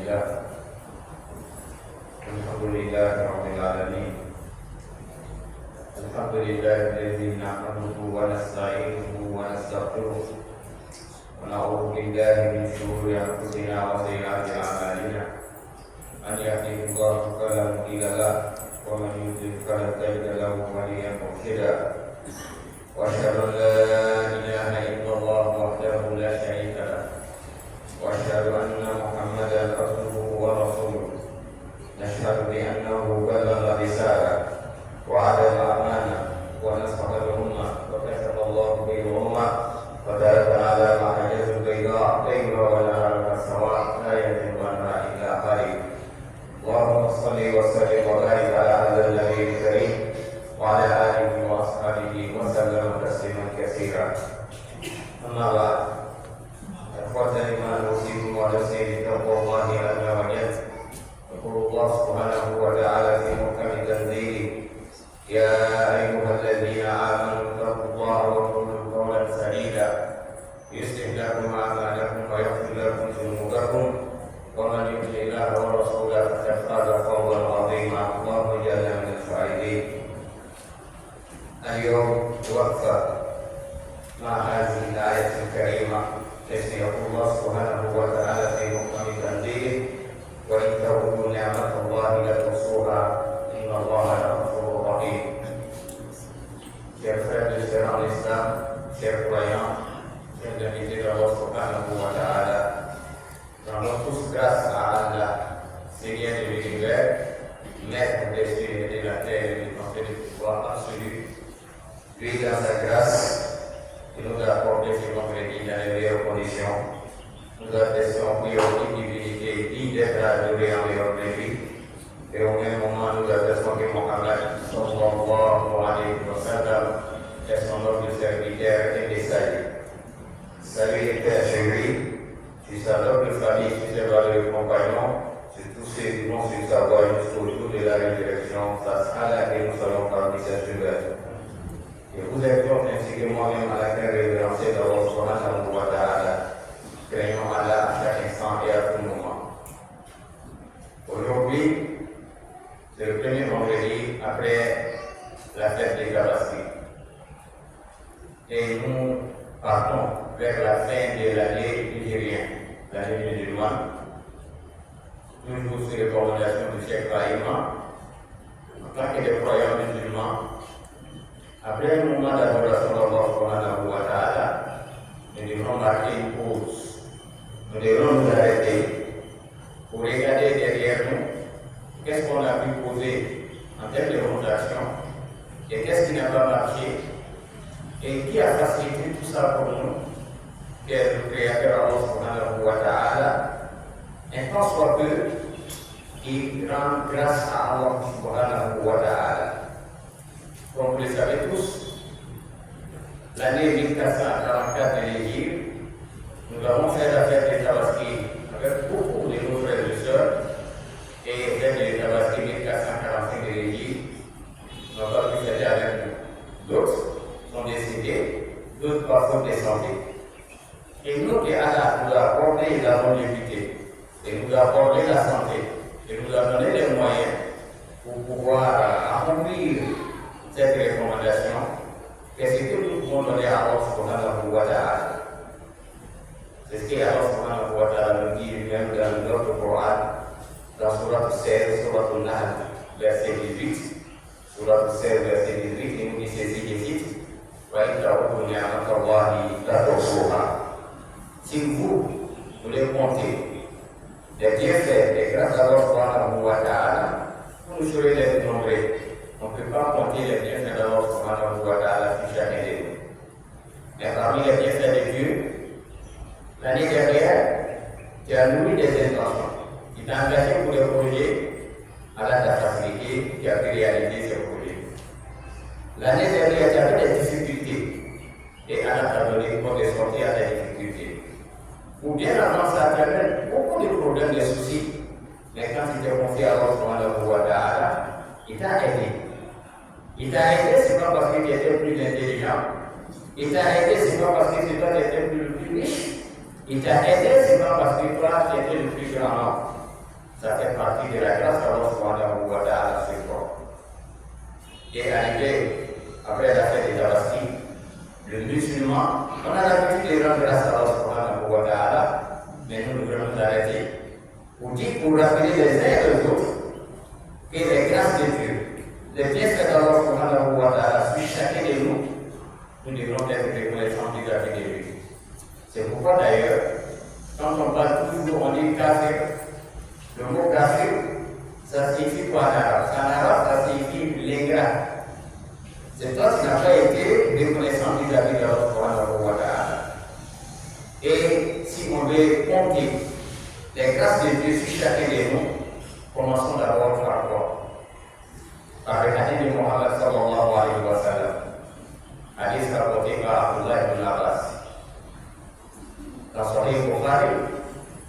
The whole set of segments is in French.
لله الحمد لله رب العالمين الحمد لله الذي نحمده ونستعينه ونستغفره ونعوذ بالله من شرور انفسنا وسيئات اعمالنا من يهده الله فلا مضل له ومن يضلل فلا تجد له وليا مرشدا واشهد ان لا اله الا الله وحده لا شريك له واشهد ان محمدا عبده ورسوله نشهد بانه بلغ الرساله وعلى الامانه ونصح الامه وكشف الله به الامه وتركنا على محجه البيضاء ليلها ونهارها سواء لا يزيغ عنها الا قليل اللهم صل وسلم وبارك على هذا النبي الكريم وعلى اله واصحابه وسلم تسليما كثيرا اما بعد اخوة الايمان اوصيكم ونفسي بتقوى الله عز وجل يقول الله سبحانه وتعالى في محكم تنزيله يا ايها الذين امنوا اتقوا الله وقولوا قولا سديدا يصلح لكم اعمالكم ويغفر لكم ذنوبكم ومن يطع الله ورسوله فقد فاز فوزا عظيما اللهم اجعلنا من الفائزين. اليوم وقفه مع هذه الايه الكريمه التي يقول الله سبحانه وتعالى في محكم تنزيله وان تعودوا نعمه الله لا تحصوها ان الله لغفور رحيم. Chers frères et sœurs en islam, chers croyants, chers invités d'Allah subhanahu wa ta'ala, rendons tous grâce à Allah, Seigneur de l'univers, maître des cieux et de la terre et du conseil du pouvoir absolu. Lui, dans sa grâce, il nous a accordé ce vendredi dans les meilleures conditions. Nous attestons qu'il y a une divinité digne d'être adorée en dehors de lui. Et au même moment, nous attestons que Mohammed sallallahu alayhi wa sallam est son noble serviteur et messager. Salut et paix chez lui, sur sa noble famille, sur ses valeureux compagnons, sur tous ceux qui vont sur sa voie jusqu'au jour de la résurrection, face à laquelle nous allons parmi cette humeur. Et vous exhorte ainsi que moi-même à la révérencier d'Allah subhanahu wa ta'ala, craignons Allah à chaque instant et à tout moment. Aujourd'hui, c'est le premier vendredi après la fête des Tabaski. Et nous partons vers la fin de l'année nigérienne, l'année musulmane, toujours sur les recommandations du Cheikh Ibrahima, en tant que des croyants musulmans. Après un moment d'adoration d'Allah subhanahu wa ta'ala, nous devons marquer une pause. Nous devons nous arrêter pour regarder derrière nous qu'est-ce qu'on a pu poser en termes de fondation et qu'est-ce qui n'a pas marché et qui a facilité tout ça pour nous, que le Créateur Allah subhanahu wa ta'ala, un temps soit peu, il rend grâce à Allah subhanahu wa ta'ala. Comme vous le savez tous, l'année 1444 de l'Égypte, nous avons fait la fête des Tabaski avec beaucoup de nos frères et sœurs. Et fête des Tabaski 1445 de l'Égypte, n'ont pas pu fêter avec nous. D'autres sont décédés, d'autres par faute de santé. Et nous, que Allah nous a accordé la longévité, et nous a accordé la santé, et nous a donné les moyens pour pouvoir accomplir cette recommandation, qu'est-ce que nous pouvons donner à Allah subhanahu wa ta'ala? C'est ce que Allah subhanahu wa ta'ala nous dit lui-même dans notre Coran, dans Surah 16, Surah Al-Nahl, verset 18, Surah 16, verset 18, il nous dit ceci, je cite, si vous voulez compter les bienfaits et grâce à Allah subhanahu wa ta'ala, vous ne saurez les nombrer. On ne peut pas compter les bienfaits d'Allah subhanahu wa ta'ala sur chacun de nous. Mais parmi les bienfaits de Dieu, l'année dernière, tu as nourri des intentions. Tu t'es engagé pour des projets, Allah t'a facilité, tu as pu réaliser ces projets. L'année dernière, tu avais des difficultés et Allah t'a donné pour de sortir à des difficultés. Ou bien avant ça, tu avais beaucoup de problèmes, de soucis, mais quand tu t'es confié à Allah subhanahu wa ta'ala, il t'a aidé. Il t'a aidé, c'est pas parce que tu étais plus intelligent. Il t'a aidé, c'est pas parce que c'est toi qui étais plus riche. Il t'a aidé, c'est pas parce que toi tu étais le plus grand homme. Ça fait partie de la grâce qu'Allah subhanahu wa ta'ala fait fort. Et arrivé après la fête des Tabaski, le musulman, on a l'habitude de rendre grâce à Allah subhanahu wa ta'ala, mais nous devons nous arrêter pour rappeler les uns et les autres que les grâces de Dieu, les bienfaits d'Allah subhanahu wa ta'ala sur chacun de nous, nous devons être reconnaissants vis-à-vis de lui. C'est pourquoi d'ailleurs, quand on parle toujours, on dit kafir. Le mot kafir, ça signifie quoi en arabe? En arabe, ça signifie l'ingrat. C'est toi qui n'as pas été reconnaissant vis-à-vis d'Allah subhanahu wa ta'ala. Et si on veut compter les grâces de Dieu sur chacun de nous, commençons d'abord par quoi? Par le hadith de Muhammad sallallahu alayhi wa sallam. Hadith rapporté par Abdullah ibn Abbas. Dans Sahih Bukhari,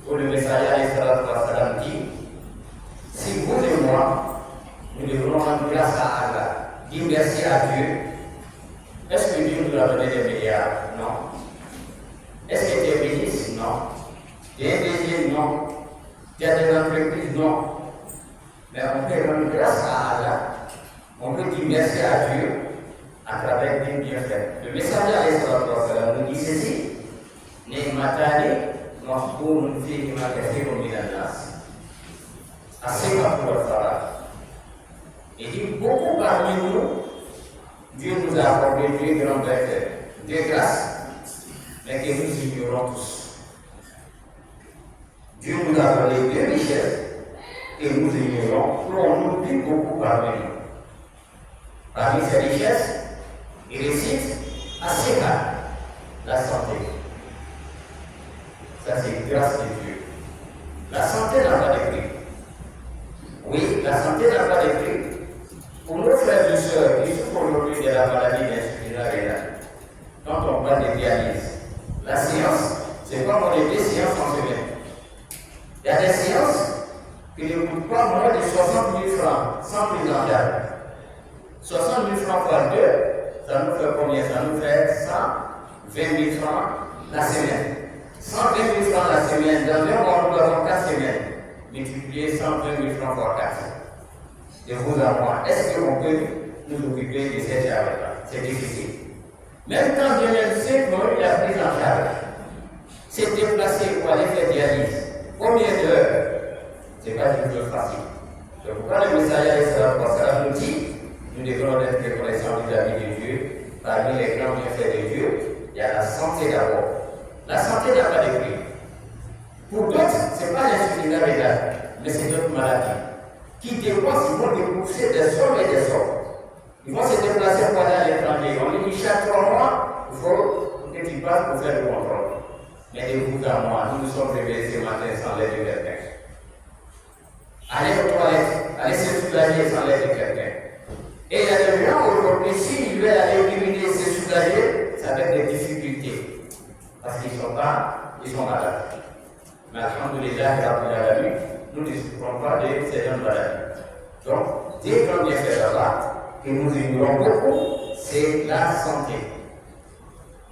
où le Messager alayhi sallam dit: si vous et moi, nous devons rendre grâce à Allah, dire merci à Dieu, est-ce que Dieu nous a donné des milliards? Non. Est-ce que tu es ministre? Non. Tu es ingénieur? Non. Tu as des entreprises? Non. Mais on peut rendre grâce à Allah, on peut dire merci à Dieu à travers des bienfaits. Le Messager alayhi sallam nous dit ceci: Ni'matani mahboubun fihima kathirun minan nas. Assez pour le faire. Il dit beaucoup parmi nous, Dieu nous a accordé deux grands bienfaits, deux grâces, mais que nous ignorons tous. Dieu nous a donné deux richesses et nous ignorons, on oublie beaucoup parmi nous. Parmi ces richesses, il cite assez rare la santé. Ça, c'est grâce de Dieu. La santé n'a pas de prix. Oui, la santé n'a pas de prix. Pour nos frères et sœurs qui souffrent aujourd'hui de la maladie d'insuffisance rénale, quand on parle de dialyse, la séance, c'est comme on dit des séances en semaine. Il y a des séances qui ne coûtent pas moins de 60 000 francs sans prise en charge. 60 000 francs par 2, ça nous fait combien? Ça nous fait 120 000 francs la semaine. 120 000 francs la semaine, dans un mois, nous avons 4 semaines. Multiplier 120 000 francs par 4. De vous à moi, est-ce qu'on peut nous occuper de cette charge-là? C'est difficile. Même quand Dieu même sait qu'il a pris en charge, s'est déplacé pour aller faire dialyse, combien d'heures? Ce n'est pas une chose facile. C'est pourquoi le Messager nous dit: nous devons être reconnaissants vis-à-vis de Dieu. Parmi les grands bienfaits de Dieu, il y a la santé d'abord. La santé n'a pas de prix. Pour d'autres, ce n'est pas l'insuffisance rénale, mais c'est d'autres maladies qui dépensent, ils vont débourser des sommes et des sommes. Ils vont se déplacer pour aller à l'étranger. On dit chaque 3 mois, il faut que tu passes pour faire le contrôle. Mais de vous à moi, nous nous sommes réveillés ce matin sans l'aide de quelqu'un. Aller aux toilettes, aller se soulager sans l'aide de quelqu'un. Et il y a des gens aujourd'hui, s'ils veulent aller éliminer se soulager, ça va être des difficultés. Parce qu'ils sont malades. Mais alhamdoulilah, nous ne souffrons pas de ces gens maladies. Donc, des grands bienfaits là-bas, que nous ignorons beaucoup, c'est la santé.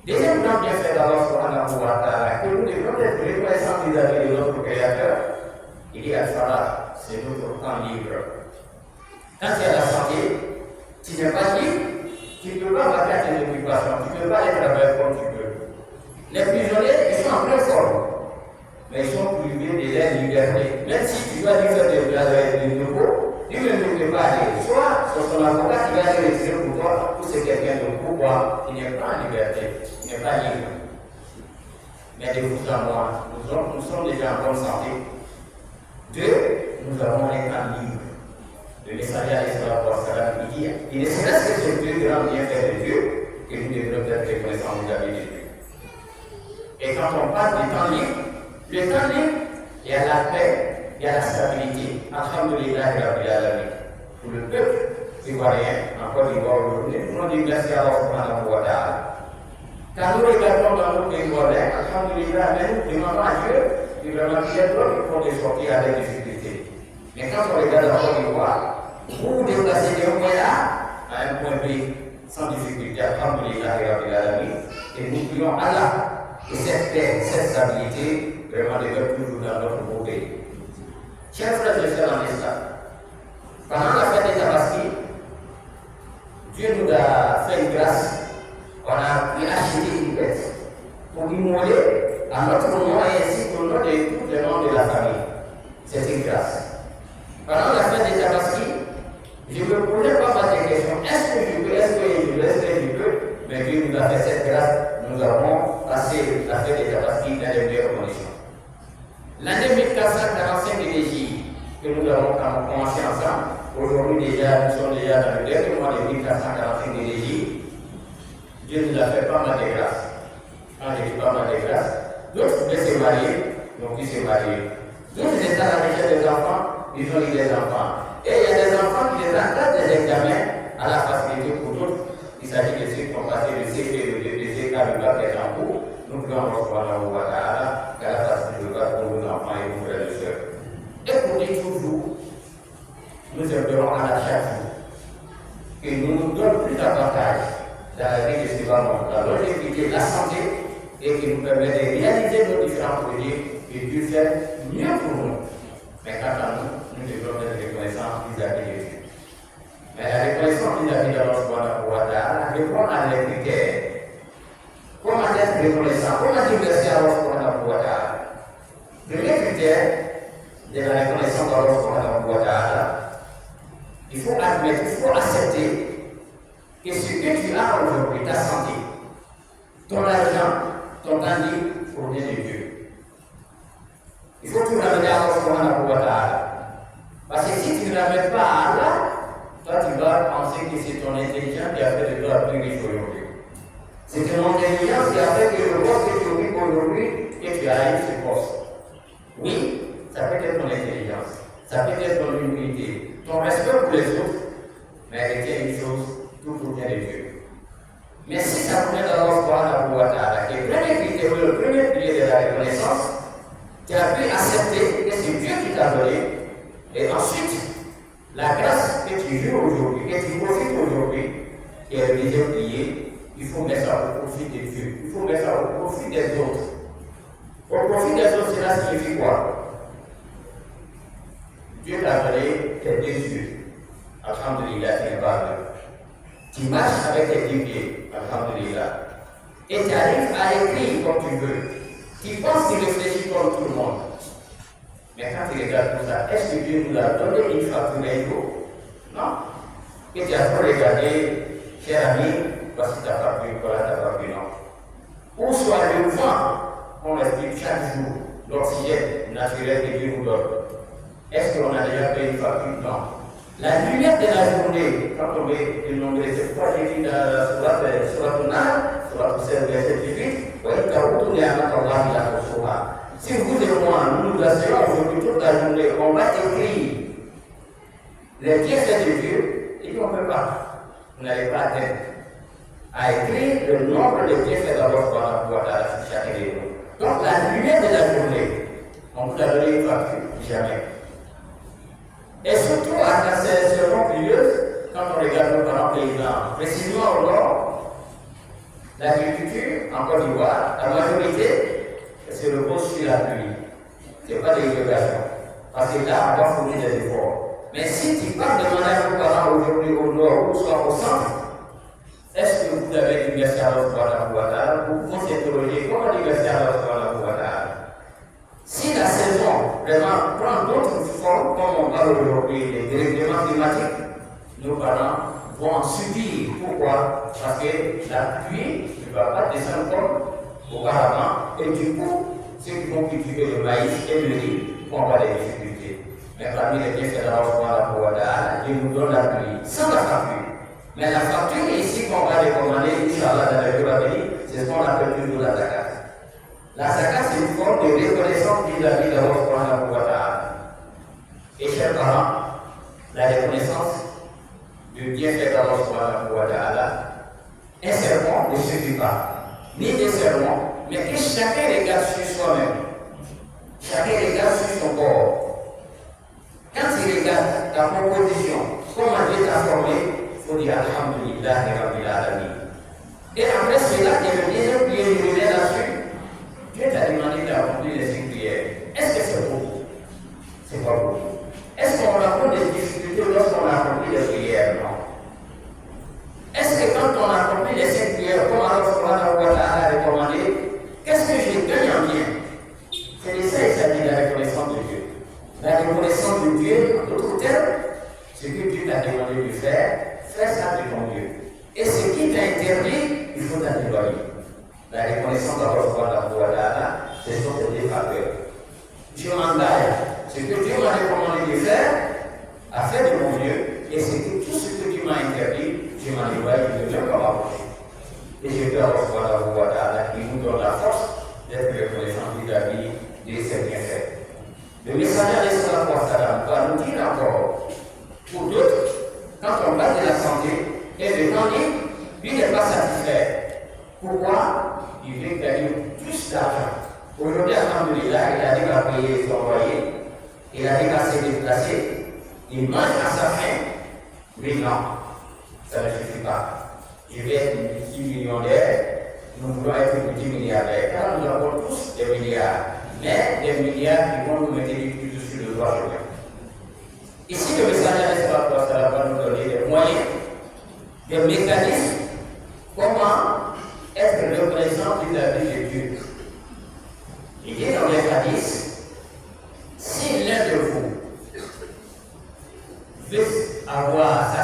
Deuxième grand bienfait d'Allah subhanahu wa ta'ala, que nous devons être reconnaissants vis-à-vis de notre Créateur, il y a Salah, c'est notre temps libre. Quand tu as la santé, tu n'es pas libre, tu ne peux pas faire tes occupations, tu ne peux pas aller travailler comme tu peux. Les prisonniers, ils sont en pleine forme, mais ils sont privés de leur liberté. Même si tu dois lui faire des nouveaux, il ne peut pas aller. Soit c'est son avocat qui va aller retirer pour toi, ou c'est quelqu'un de pourquoi il n'est pas en liberté, il n'est pas libre. Mais de vous à moi, nous sommes déjà en bonne santé. Deux, nous avons un temps libre. Le Messager alayhi sallam dit: il ne serait-ce que ce deux grands bienfaits de Dieu que nous devons être reconnaissants vis-à-vis de Dieu. Et quand on parle du temps libre, le temps libre, il y a la paix, il y a la stabilité. Alhamdulillah, Rabbil Alamin. Pour le peuple ivoirien, en Côte d'Ivoire aujourd'hui, nous disons merci à Allah subhanahu wa ta'ala. Quand nous regardons dans notre pays ivoirien, alhamdulillah, nous demandons à Dieu, il vraiment qu'il y a d'autres qui font des sorties avec difficulté. Mais quand on regarde la Côte d'Ivoire, vous vous déplacez de un point A à un point B sans difficulté, alhamdulillah, Rabbil Alamin. Et nous prions Allah. Et cette paix, cette stabilité, vraiment devrait toujours dans notre beau pays. Chers frères et sœurs en islam, pendant la fête des Tabaski, Dieu nous a fait une grâce. On a pu acheter une bête pour immoler à notre nom et ainsi pour nom de tous les membres de la famille. C'est une grâce. Pendant la fête des Tabaski, je me posais pas mal de questions. Est-ce que je peux, est-ce que je peux? Mais Dieu nous a fait cette grâce. Nous avons passé la fête des Tabaski dans les meilleures conditions. L'année 1445 de l'Égypte, que nous avons commencé ensemble, aujourd'hui déjà, nous sommes déjà dans le dernier mois de 1445 de l'Égypte. Dieu nous a fait pas mal de grâces. Quand je dis pas mal de grâces, d'autres voulaient se marier, donc ils se marient. D'autres étaient à la recherche des enfants, ils ont eu des enfants. Et il y a des enfants qui les encadrent des examens à la facilité pour d'autres. Il s'agit de ceux qui ont passé le CP, le DPC, le bac est en cours. Nous pouvons recevoir la Ouattara, car la facilité pour nos enfants et nos frères et sœurs. Écoutez toujours, nous aimerons à la chaque jour que nous donne plus d'avantages dans la vie de ce monde, la longévité, la santé, et qui nous permet de réaliser nos différents projets et de faire mieux pour nous. Mais quant à nous, nous devons être reconnaissants vis-à-vis de Dieu. Mais la reconnaissance vis-à-vis de Allah subhanahu wa ta'ala répond à les critères. Comment être reconnaissant? Comment dire merci à Allah subhanahu wa ta'ala? Premier critère de la reconnaissance d'Allah subhanahu wa ta'ala, il faut admettre, il faut accepter que ce que tu as aujourd'hui, ta santé, ton argent, ton temps libre provient de Dieu. Il faut tout ramener à Allah subhanahu wa ta'ala. Parce que si tu ne ramènes pas à Allah, toi tu vas penser que c'est ton intelligence qui a fait de toi plus riche aujourd'hui. C'est ton intelligence qui a fait que le poste que tu occupes aujourd'hui, que tu as eu ce poste. Oui, ça peut être ton intelligence, ça peut être ton humilité, ton respect pour les autres, mais retiens une chose, tout provient de Dieu. Mais si ça provient d'Allah subhanahu wa ta'ala, qui est le premier pilier de la reconnaissance, tu as pu accepter que c'est Dieu qui t'a donné, et ensuite, la grâce que tu joues aujourd'hui, que tu profites aujourd'hui, qui est le deuxième pilier, il faut mettre ça au profit de Dieu, il faut mettre ça au profit des autres. Au profit des autres, cela signifie quoi? Dieu t'a donné tes deux yeux. Alhamdulillah, tu n'es pas aveugle. Tu marches avec tes deux pieds. Alhamdulillah. Et tu arrives à écrire comme tu veux. Tu penses, tu réfléchis comme tout le monde. Mais quand tu regardes tout ça, est-ce que Dieu nous a donné une facture un jour? Non. Et tu as trop regardé, cher ami, voici ta facture, voilà ta facture, non. Où soit le vent qu'on respire chaque jour, l'oxygène naturel que Dieu nous donne. Est-ce qu'on a déjà payé une facture? Non. La lumière de la journée, quand on met le nombre de ces fois, j'ai dit sur la tonale, sur la poussière verset 18, voyez, quand vous tournez à notre Allah, il a reçoit. Si vous et moi, nous nous assurons aujourd'hui toute la journée, on va écrire les bienfaits de Dieu, et puis on ne peut pas. Vous n'allez pas atteindre à écrire le nombre de bienfaits d'Allah subhanahu wa ta'ala sur chacun de nous. Donc la lumière de la journée, on vous a donné une facture, jamais. Et surtout à la saison pluvieuse, quand on regarde nos parents paysans, précisément au nord, l'agriculture en Côte d'Ivoire, la majorité se repose sur la pluie. Ce n'est pas de l'irrigation. Parce que là, on doit fournir des efforts. Mais si tu parles de demander à nos parents aujourd'hui au nord ou soit au centre, est-ce que vous avez dit merci à Allah subhanahu wa ta'ala? Vous pouvez s'interroger comment dire merci à Allah subhanahu wa ta'ala? Si la saison vraiment prend d'autres formes, comme on parle aujourd'hui des dérèglements climatiques, nos parents vont en subir. Pourquoi? Parce que la pluie ne va pas descendre comme auparavant, et du coup, ceux qui vont cultiver le maïs et le riz vont avoir des difficultés. Mais parmi les bienfaits d'Allah subhanahu wa ta'ala, il nous donne la pluie, sans la facture. Mais la facture ici qu'on va recommander, Inch'Allah, dans les jours à venir, c'est ce qu'on appelle toujours la zakat. La zakat, c'est une forme de reconnaissance vis-à-vis d'Allah subhanahu wa ta'ala. Et chers parents, la reconnaissance du bienfait d'Allah subhanahu wa ta'ala, un serment ne suffit pas, ni des serments, mais que chacun regarde sur soi-même. Chacun regarde sur son corps. Quand il regarde ta composition, comment Dieu t'a formé, il faut dire Alhamdulillah Rabbil Alamin. Et après cela, il y a le deuxième prière du réveil là-dessus. Dieu t'a demandé d'accomplir les 5 prières. Est-ce que c'est beau? C'est pas beau. faveurs. Je m'engage. Ce que Dieu m'a recommandé de faire, à faire de mon mieux, et c'est que tout ce que Dieu m'a interdit, je m'en éloigne de même comme approcher. Et je peux recevoir la voix d'Allah qui nous donne la force d'être reconnaissant vis-à-vis de ses bienfaits. Le messager de Salam va nous dire encore, pour d'autres, quand on parle de la santé, et le candidat, lui n'est pas satisfait. Pourquoi? Il veut gagner plus d'argent. Aujourd'hui, alhamdoulilah, il a dit qu'à payer son loyer, il a dit qu'à se déplacer, il mange à sa faim, mais non, ça ne suffit pas. Je vais être multimillionnaire, nous voulons être multimilliardaires, car nous avons tous des milliards, mais des milliards qui vont nous mettre du sur le droit chemin. Ici, le messager va nous donner des moyens, des mécanismes, comment être reconnaissant vis-à-vis de Dieu. Il dit dans les hadiths, si l'un de vous veut avoir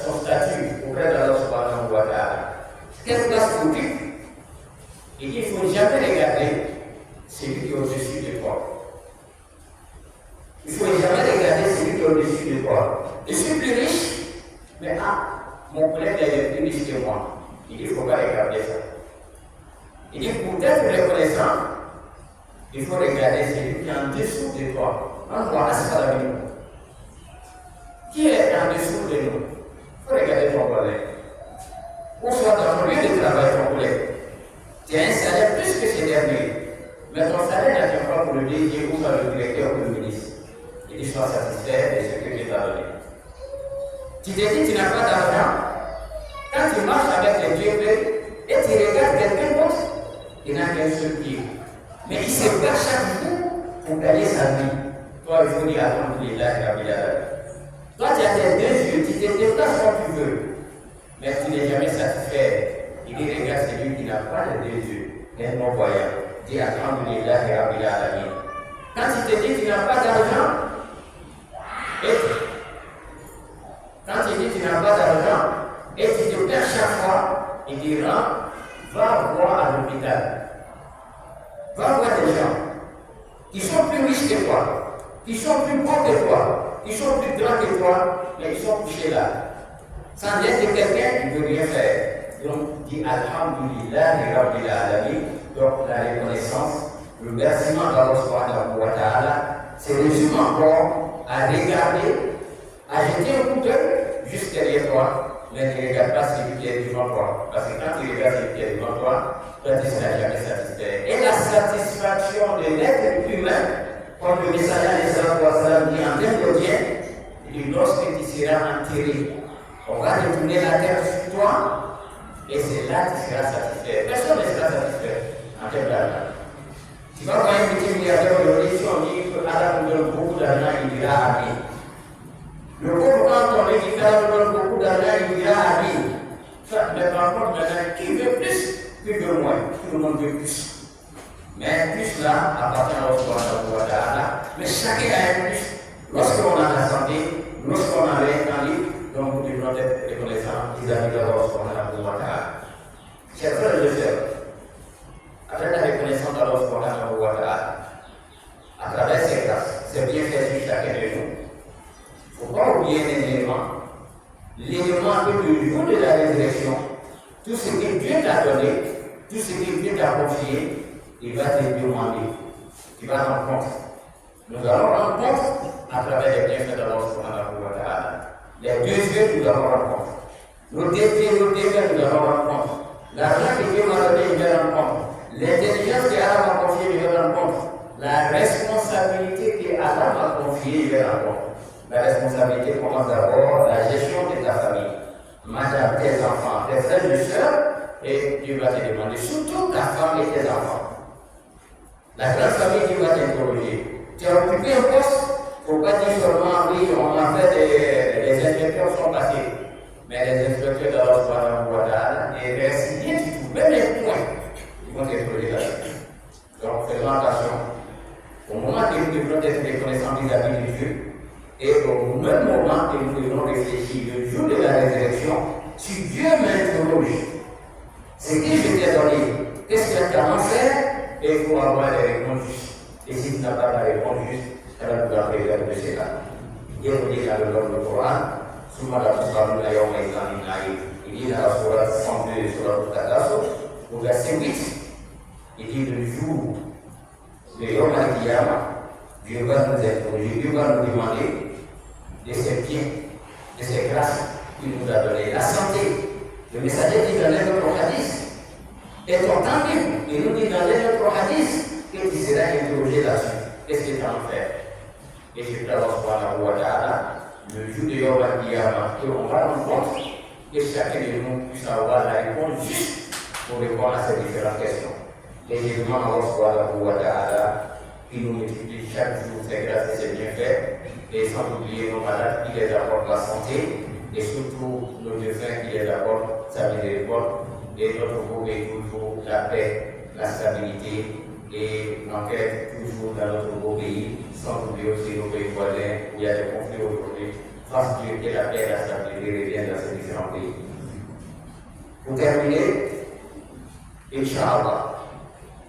son statut auprès de Allah subhanahu wa ta'ala, quelle place occupe, il dit, il ne faut jamais regarder celui qui est au-dessus de toi. Il ne faut jamais regarder celui qui est au-dessus de toi. Je suis plus riche, mais mon collègue est plus riche que moi. Il dit, il ne faut pas regarder ça. Il dit, pour être reconnaissant, il faut regarder celui qui est en dessous de toi. On voit la vie. Qui est en dessous de nous? Il faut regarder ton collègue. Ou soit dans ton lieu de travail, ton collègue. Tu as un salaire plus que ces derniers. Mais ton salaire n'attend pas pour le DG ou pour le directeur ou le ministre. Il dit, sois satisfait de ce que Dieu t'a donné. Tu te dis, tu n'as pas d'argent. Quand tu marches avec les dieux et tu regardes quelqu'un d'autre, il n'a qu'un seul pied. Mais il se bat chaque jour pour gagner sa vie. Toi, il faut dire alhamdoulilah, toi, tu as tes deux yeux, tu te déplaces quand tu veux. Mais tu n'es jamais satisfait. Il dit, regarde celui qui n'a pas les deux yeux, un non-voyant. Dis alhamdoulilah, quand il te dit tu n'as pas d'argent, et tu te perds chaque fois, il dira, va voir à l'hôpital. Va voir des gens qui sont plus riches que toi, qui sont plus beaux que toi, qui sont plus grands que toi, mais ils sont couchés là. Sans l'aide de quelqu'un, il ne veut rien faire. Donc, dit alhamdoulilah, rabbil alamin. Donc, la reconnaissance, le remerciement d'Allah subhanahu wa ta'ala, c'est résume encore à regarder, à jeter un coup d'œil juste derrière toi, mais ne regarde pas celui qui est devant toi. Parce que quand tu regardes celui qui est devant toi, tu ne seras jamais satisfait. Et la satisfaction de l'être humain, comme le messager dit en Indien, il dit lorsque tu seras enterré, on va retourner la terre sur toi, et c'est là que tu seras satisfait. Personne ne sera satisfait en termes d'argent. Tu vas voir un petit milliardaire aujourd'hui, si on dit que Allah nous donne beaucoup d'argent, il dira Amen. Le pauvre, quand on dit qu'Allah nous donne beaucoup d'argent, il dira Amen. Mais par contre, maintenant, qui veut plus, qui veut moins? Tout le monde veut plus. Mais plus là appartient à Allah. Mais chacun a un plus. Lorsqu'on a la santé, lorsqu'on a un libre, donc nous devons être reconnaissants vis-à-vis de Allah. Chers frères et sœurs, avec la reconnaissance d'Allah, à travers ces grâces, c'est bien fait sur chacun de nous. Il ne faut pas oublier un élément. L'élément que le jour de la résurrection, tout ce que Dieu t'a donné, tout ce que Dieu t'a confié, il va te demander. Tu vas rendre compte. Nous allons rendre compte à travers les bienfaits d'Allah. Les deux yeux, nous allons rendre compte. Nos deux pieds, nous allons rendre compte. L'argent que Dieu m'a donné, il va rendre compte. L'intelligence que Allah m'a confiée, il va rendre compte. La responsabilité que Allah m'a confiée, il va rendre compte. La responsabilité commence d'abord la gestion de ta famille. Madame, tes enfants, tes frères et sœurs, et Dieu va te demander, surtout ta femme et tes enfants. La grande famille, Dieu va t'interroger. Tu as occupé un poste, il ne faut pas dire seulement, oui, on a fait les inspecteurs sont passés. Mais les inspecteurs d'Allah, et merci bien du tout, même les points, ils vont t'interroger là-dessus. Donc, faisons attention. Au moment que nous devons être reconnaissants vis-à-vis de Dieu, et au même moment que nous devons réfléchir le jour de la résurrection, si Dieu m'interroge, ce que je t'ai donné, qu'est-ce que tu as fait? Et il faut avoir des réponses. Et si tu n'as pas la réponse juste, alors tu dois préserver de cela. Dieu nous dit dans le Coran, souvent la plupart nous l'ayons examiné. Il dit dans la Sourate 102, Sourate Al-Takassur, au verset 8, il dit le jour de Yom Al-Qiyamah, Dieu va nous interroger, Dieu va nous demander de ses biens, de ses grâces qu'il nous a données, la santé. Le messager dit dans notre hadith, et ton temps libre, il nous dit dans notre hadith, que tu seras interrogé là-dessus. Qu'est-ce que tu as en fait? Et je te subhanahu wa ta'ala, le jour de Yom Al-Qiyamah, qu'on va rendre compte que chacun de nous puisse avoir la réponse juste pour répondre à ces différentes questions. Et je demande à Allah subhanahu wa ta'ala qui nous multiplie chaque jour ses grâces et ses bienfaits, et sans oublier nos malades qui les apportent la santé, et surtout nos défunts qui les apportent sa miséricorde, et notre beau est toujours la paix, la stabilité, et l'enquête toujours dans notre beau pays, sans oublier aussi nos pays voisins où il y a des conflits aujourd'hui. Fasse Dieu que la paix et la stabilité reviennent dans ces différents pays. Pour terminer, Inch'Allah,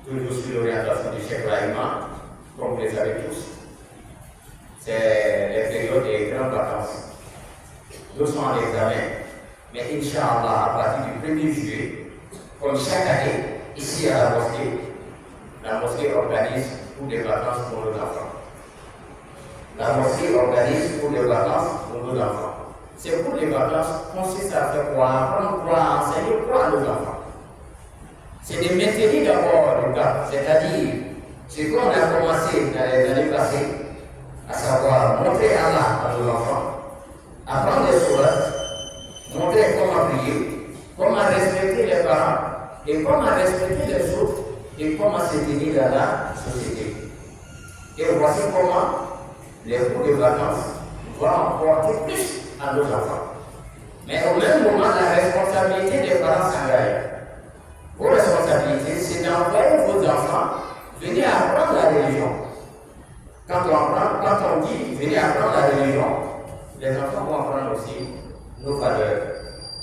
toujours sur l'orientation du Cheikh Laïma, comme vous le savez tous, c'est les périodes des grandes vacances. Nous sommes en examen, mais Inch'Allah, à partir du 1er juillet, comme chaque année, ici à la mosquée organise pour des vacances pour nos enfants. La mosquée organise pour des vacances pour nos enfants. C'est pour les vacances consiste à faire quoi? Apprendre quoi? Enseigner quoi à nos enfants? C'est de maintenir d'abord le cap, c'est-à-dire ce qu'on a commencé dans les années passées, à savoir montrer Allah à nos enfants, apprendre les sourates, montrer comment prier, comment respecter les parents, et comment respecter les autres, et comment se tenir dans la société. Et voici comment les cours de vacances vont apporter plus à nos enfants. Mais au même moment, la responsabilité des parents s'engage. Vos responsabilités, c'est d'envoyer vos enfants venir apprendre la religion. Quand on dit venir apprendre la religion, les enfants vont apprendre aussi nos valeurs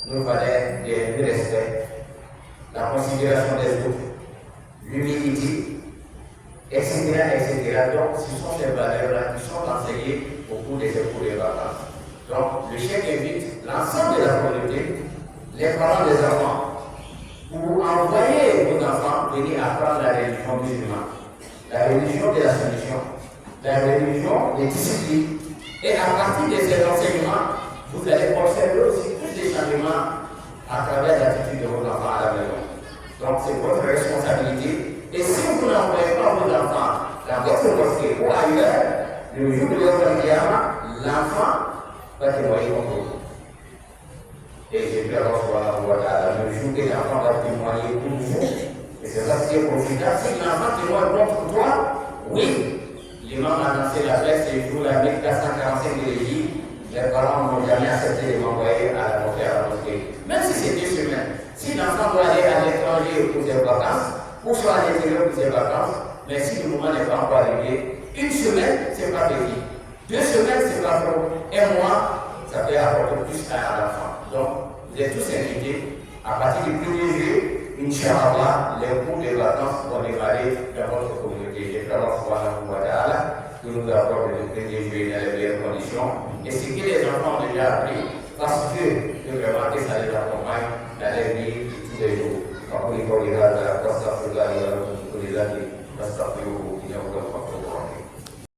de respect, la considération des autres, l'humilité, etc., etc. Donc, ce sont ces valeurs-là qui sont enseignées au cours de ces cours de vacances. Donc, le chef invite l'ensemble de la communauté, les parents des enfants, pour envoyer vos enfants venir apprendre la religion musulmane, la religion de la solution, la religion des disciplines. Et à partir de ces enseignements, vous allez observer aussi tous les changements à travers l'attitude de vos enfants à la maison. Donc c'est votre responsabilité. Et si vous n'envoyez pas vos enfants dans votre mosquée ou ailleurs, le jour de votre Qiyamah, l'enfant va témoigner contre vous. Et j'ai pu avoir le jour que l'enfant va témoigner pour vous. Et c'est ça qui est profitable. Si l'enfant témoigne contre toi, oui, l'imam a annoncé la fête, c'est le jour la 1445 de l'Égypte. Les parents n'ont jamais accepté de m'envoyer à la mosquée. Même si c'est 2 semaines. Si l'enfant doit aller à l'étranger pour ses vacances, ou soit à l'intérieur pour ses vacances, mais si le moment n'est pas encore arrivé, 1 semaine, c'est pas petit. 2 semaines, c'est pas trop. 1 mois, ça peut apporter plus à l'enfant. Donc, vous êtes tous invités. À partir du 1er juillet, Inch'Allah, les cours de vacances vont démarrer dans votre communauté. J'espère que nous apporte le 1er juillet dans les meilleures conditions. Et ce que les enfants ont déjà appris, parce que vraiment que ça les accompagne dans les vies de tous les jours. أقول قولي هذا وأستغفر الله لكم ولله وأستغفروه إنه هو الغفور